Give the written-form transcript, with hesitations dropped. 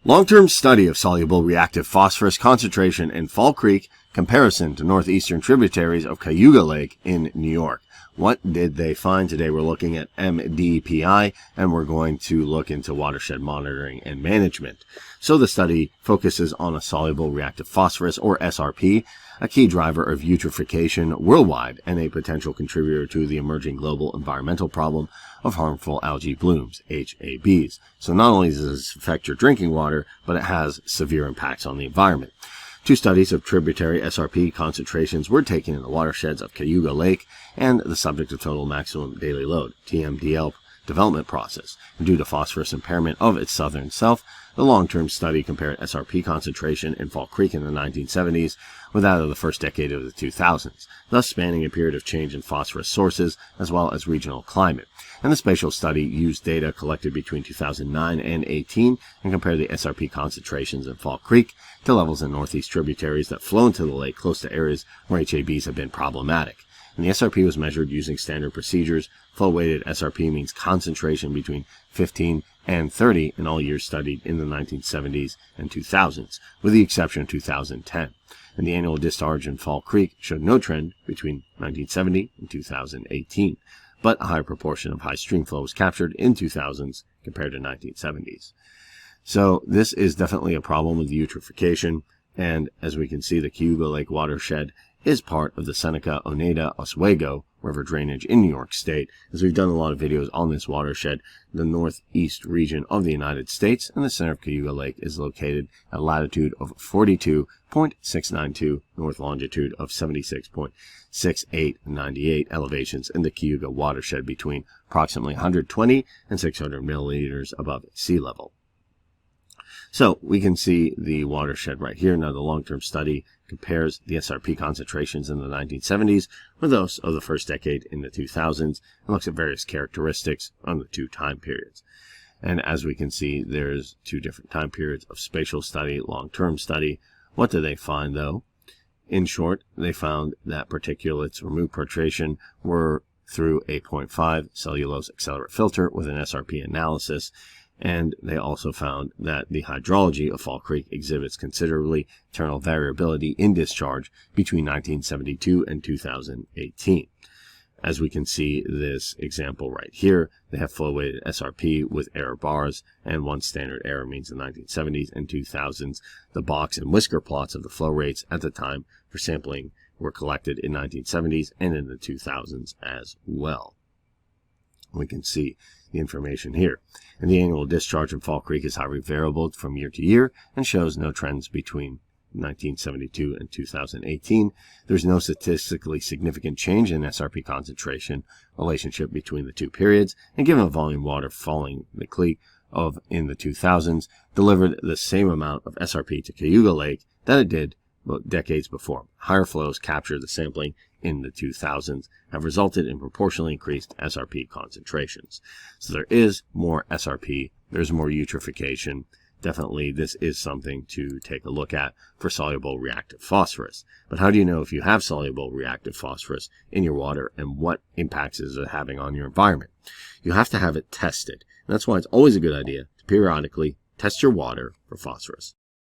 Long-term study of soluble reactive phosphorus concentration in Fall Creek, comparison to northeastern tributaries of Cayuga Lake in New York. What did they find? Today we're looking at MDPI, and we're going to look into watershed monitoring and management. So the study focuses on a soluble reactive phosphorus, or SRP, a key driver of eutrophication worldwide and a potential contributor to the emerging global environmental problem of harmful algae blooms, HABs. So not only does this affect your drinking water, but it has severe impacts on the environment. 2 studies of tributary SRP concentrations were taken in the watersheds of Cayuga Lake and the subject of total maximum daily load, TMDL, development process. And due to phosphorus impairment of its southern self, the long-term study compared SRP concentration in Fall Creek in the 1970s with that of the first decade of the 2000s, thus spanning a period of change in phosphorus sources as well as regional climate. And the spatial study used data collected between 2009 and 18 and compared the SRP concentrations in Fall Creek to levels in northeast tributaries that flow into the lake close to areas where HABs have been problematic. And the SRP was measured using standard procedures. Flow-weighted SRP means concentration between 15 and 30 in all years studied in the 1970s and 2000s, with the exception of 2010. And the annual discharge in Fall Creek showed no trend between 1970 and 2018, but a higher proportion of high stream flow was captured in 2000s compared to 1970s. So this is definitely a problem with eutrophication, and as we can see, the Cayuga Lake watershed is part of the Seneca, Oneida, Oswego river drainage in New York State, as we've done a lot of videos on this watershed, the northeast region of the United States, and the center of Cayuga Lake is located at latitude of 42.692, north longitude of 76.6898 elevations in the Cayuga watershed between approximately 120 and 600 milliliters above sea level. So we can see the watershed right here. Now the long-term study compares the SRP concentrations in the 1970s with those of the first decade in the 2000s and looks at various characteristics on the 2 time periods. And as we can see, there's 2 different time periods of spatial study, long-term study. What did they find though? In short, they found that particulates removed filtration were through a 0.5 cellulose accelerate filter with an SRP analysis. And they also found that the hydrology of Fall Creek exhibits considerably internal variability in discharge between 1972 and 2018. As we can see this example right here, they have flow-weighted SRP with error bars, and 1 standard error means the 1970s and 2000s. The box and whisker plots of the flow rates at the time for sampling were collected in 1970s and in the 2000s as well. We can see the information here. And the annual discharge in Fall Creek is highly variable from year to year and shows no trends between 1972 and 2018. There's no statistically significant change in SRP concentration relationship between the 2 periods, and given a volume water falling the creek of in the 2000s delivered the same amount of SRP to Cayuga Lake that it did decades before. Higher flows captured the sampling in the 2000s have resulted in proportionally increased SRP concentrations. So there is more SRP, there's more eutrophication. Definitely this is something to take a look at for soluble reactive phosphorus. But how do you know if you have soluble reactive phosphorus in your water and what impacts is it having on your environment? You have to have it tested. And that's why it's always a good idea to periodically test your water for phosphorus.